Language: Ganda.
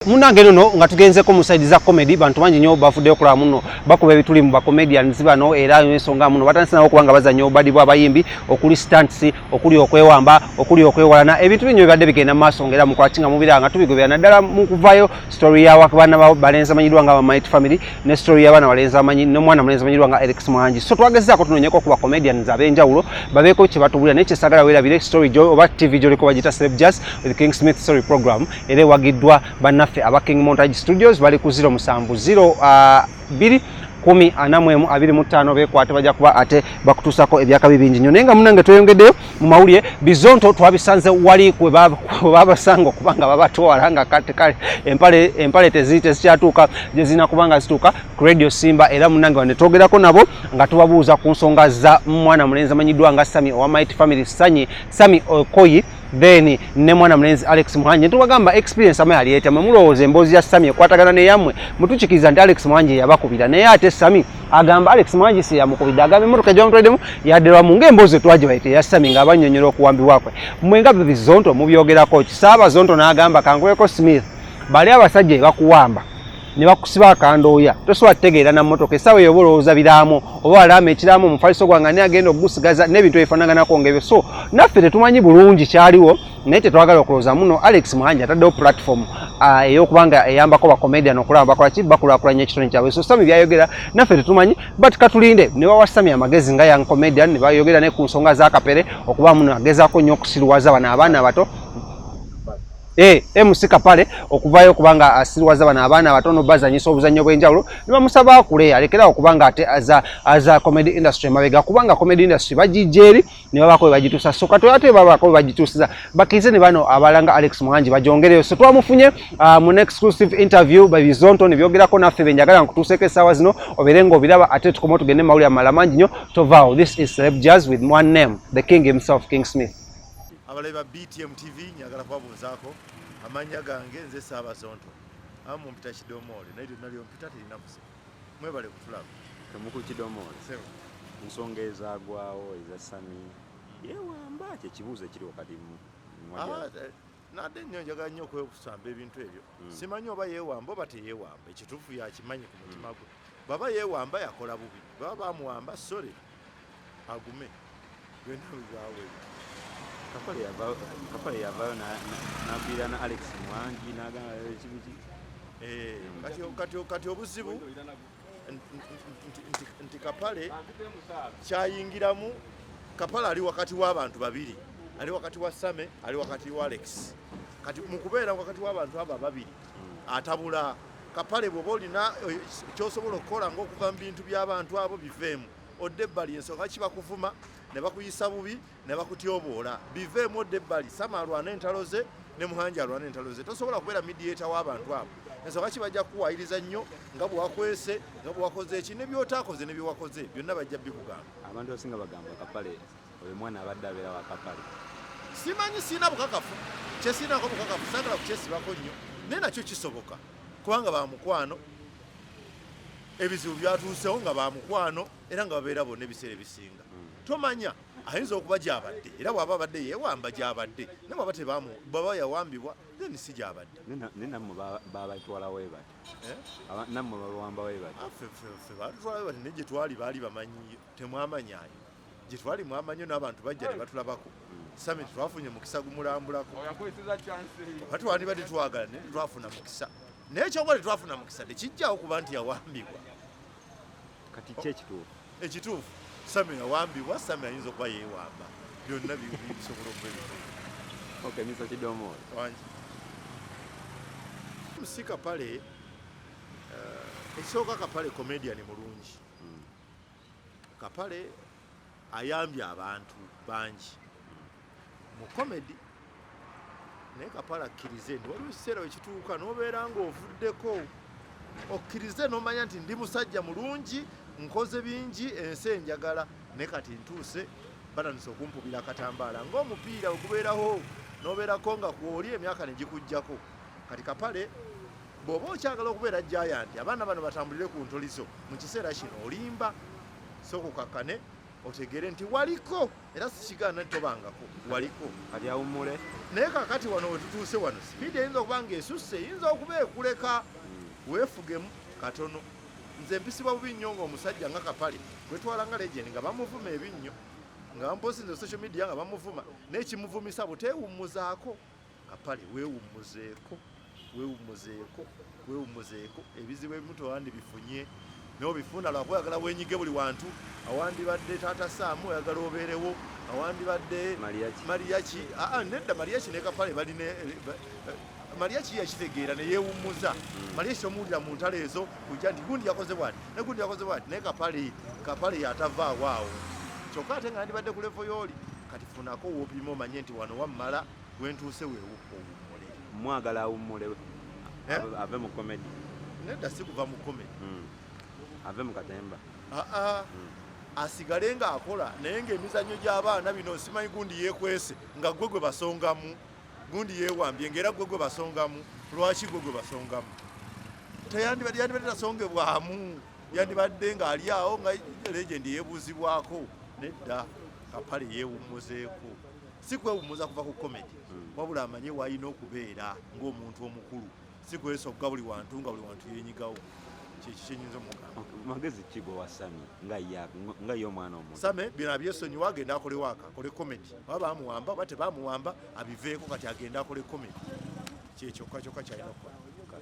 Munange no nga tugenzeko mu side za comedy bantu bangi nyo bafudde okulaba muno bakuba ebituli mu ba comedians bano era ensonga muno batanisa okubanga bazanyo obadi bwa bayimbi okuli stunts okuli okwewamba okuli okwewalana ebintu binyo bibadde bigenda maaso ngera mu kwatinga mubiranga tubigobera naddala mu kuvayo story ya wakabana balenza manyidwa nga Might Family ne story ya bana balenza manyi no mwana mulenza manyidwa nga Alex Muhangi so twagezaako tunonyeko kuba comedians abenjawulo babeko kye batubulira ne kyesagala wera bire story jo oba TV jo liko bagita Celeb Jazz with King Smith story program ere wagiddwa bana aba King Montage Studios bali ku 070 bekwate bajja kuba ate bakutusako ebyaka bibingi nnyo nenga munange tweyongeddeyo mu mawulire bizonto twabisanze wali kwe babasanga okubanga babatwala nga kale empale tezikyatuuka gye zina kubanga zituuka ku Radio Simba era munange wane twogerako nabo nga tubabuuza ku nsonga za mwana mulenzi amanyiddwa nga Sami owa Might Family Sami Okoyi then ne mwana mulenzi Alex Muhangi tubagamba experience amaya aliyeta mulowooza emboozi ya Sami ekwatagana ne yammwe mutukikiza nti Alex Muhangi yabakubira naye ate Sami agamba Alex Muhangi si yamukubira agamba emmotoka gy'omutwaddemu yaddera mu ng'emboozi twagye bayite ya Sami ng'abannyonnyola okuwambibwa kwe mwenga bizonto mubyogerako kisaaba zonto n'agamba kankweko Smith bali abasajja bakuwamba ne bakusiba akandooya tosobola kutegeera na mmotoka essaawa eyo obolowooza biraamo oba alaama ekiraamo omufaliso gwange ne agenda okugusigaza n'ebintu ebifaanaganako ng'ebyo so naffe tetumanyi bulungi kyaliwo naye tetwagala okulowooza muno Alex Muhangi ataddewo platform ey'okubanga eyambako bakomedian okulaba bakolaki bakulaakulanya ekitonde kyabwe so Sami byayogera naffe tetumanyi but katulinde ne bawa Sami amagezi nga young comedian ne bayogera ne ku nsonga z'akapere okuba muno agezaako nnyo okusiruwaza bano abaana abato musika pale okuvayo kubanga asirwaza bana abaana batono bazanyisa obuzannyo bw'enjawulo ne bamusaba akule alekera okubanga ate aza comedy industry mabega kubanga comedy industry bagijeri ne babako bagitusa so kato ate babako bagitusiza bakize ne bano abalanga Alex Muhangi bajongereyo so twamufunye mu exclusive interview by Bizonto ne byogerako naffe benjagala nkutuseke sawa zino oberengo obiraba ate tukomo tugende mawuli amalamangi nyo tovao. This is Celeb Jazz with one name, the king himself, King Smith. Abaleba BTM TV nyagala kwabuuzaako amanya gange nze Ssaabazonto amu mpita Kidomole naye nalyo mpita terina kusa mwebale kutulaba temuku Kidomole nsonga ezaagwawo eza Sami yewamba kyekibuuzo ekiri wakati nadde nnyo njagala nnyo okwekusamba ebintu ebyo simanyi oba yeewamba oba teyeewamba ekituufu yakimanyi ku mutima gwe baba yeewamba yakola bubi baba bamuwamba sole agume byonna bibaawo Kapale yavayo nabira na Alex Muhangi nagamba ekibiki kati obuzibu nti Kapale kyayingiramu Kapale ali wakati w'abantu babiri ali wakati wa Same ali wakati wa Alex kati mu kubeera wakati w'abantu abo babiri atabula Kapale bw'oba olina kyosobola okukola ng'okuva mu bintu by'abantu abo biveemu odde ebbali ensonga kibakuvuma ne bakuyisa bubi ne bakutyoboola biveemu odde ebbali Same alwana entalo ze ne Muhangi alwana entalo ze tosobola kubeera mediator w'abantu abo ensonga kibajja kuwayiriza nnyo nga bwakwese nga bwakoze eki ne byotaakoze ne byewakoze byonna bajja bikugamba abantu abasinga bagamba Kapale oyo mwana abadde abeera wa Kapale simanyi siina bukakafu kyesiinako bukakafu sagala kukyesibako nnyo naye nakyo kisoboka kubanga bamukwano ebizibu byatuusewo nga bamukwano era nga babeera bonna ebiseera ebisinga tomanya ayinza okuba gyabadde era bw'aba abadde yeewamba gyabadde ne bwaba yawambibwa then si gyabadde ne nammwe babatwala webati nammwe babawamba webati ffe batutwala webati naye gye twali baali bamanyiyo temwamanyayo gye twali mwamanyo n'abantu bajja ne batulabako Sami twafunye mukisa gumulambulako batwandibadde twagala naye tetwafuna mukisa naye kyonga tetwafuna mukisa tekijjawo kuba nti yawambibwa kati kyekituufu ekituufu Sami yawambibwa Sami ayinza okuba yeewamba byonna bisobola okay Mr. Kidomole wangi si Kapale ekisooka Kapale comedian mulungi Kapale ayambye abantu bangi mu comedy naye Kapale akkirize nti waliwo ekiseera wekituuka n'obeera ng'ovuddeko okkirize n'omanya nti ndi musajja mulungi nkoze bingi ensi enjagala naye kati ntuuse batandise okumpubira akatambaala ng'omupiira okubeeraho n'obeerako nga kwoli emyaka ne gikujjako kati Kapale bw'oba okyagala okubeera giant abaana bano batambulire ku ntolizo mu kiseera kino olimba so kukakkane otegere nti waliko era sikigaana tobangako waliko kati awummule naye kakati wano wetutuuse wano sipiidi eyinza okuba nga esusse eyinza okuba ekuleka weefugemu katono nze mpisibwa bubi nnyo ng'omusajja nga Kapale gwetwala nga legend nga bamuvuma ebinnyo nga bamuposinze social media nga bamuvuma naye kimuvumisa buteewummuzaako Kapale weewummuzeeko ebizibu ebimu towandi bifunye naye obifunda lwakweyagala wenyige buli wantu awandibadde taata Saamu oyagala obeerewo awandibadde Mariaki nedda Mariaki ne Kapale balina Mariaki yakitegeera ne yeewummuza Mariaki omuwulira mu ntalo ezo kujja nti gundi yakoze bwati ne gundi yakoze bwati naye Kapale yatavaawo awo kyokka ate nga ndibadde ku levo y'oli kati funako woopima omanye nti wano wammala wentuuse weewummule mwagala awummule ave mu komedi nedda si kuva mu komedi ave mu katemba asigale ng'akola naye ng'emizannyo gy'abaana bino simanyi gundi yeekwese nga gwe basongamu gundi yeewambye ng'era gwe basongamu lwaki gwe basongamu yandibadde tasongebwamu yandibadde ng'ali awo nga legend yeebuuzibwako nedda Kapale yeewummuzeeko si kwewummuza kuva ku komedi wabula amanye w'alina okubeera ng'omuntu omukulu si kwesogga buli wantu nga buli wantu yenyigawo kyekyo kyenyinza omugamba magezi kigo wa Sami nga ye omwana omuntu Same bino abyesonyiwa agenda akole waka akole komedi oba bamuwamba oba tebamuwamba abiveeko kati agenda akole komedi kyekyokka kyokka kyalina okukola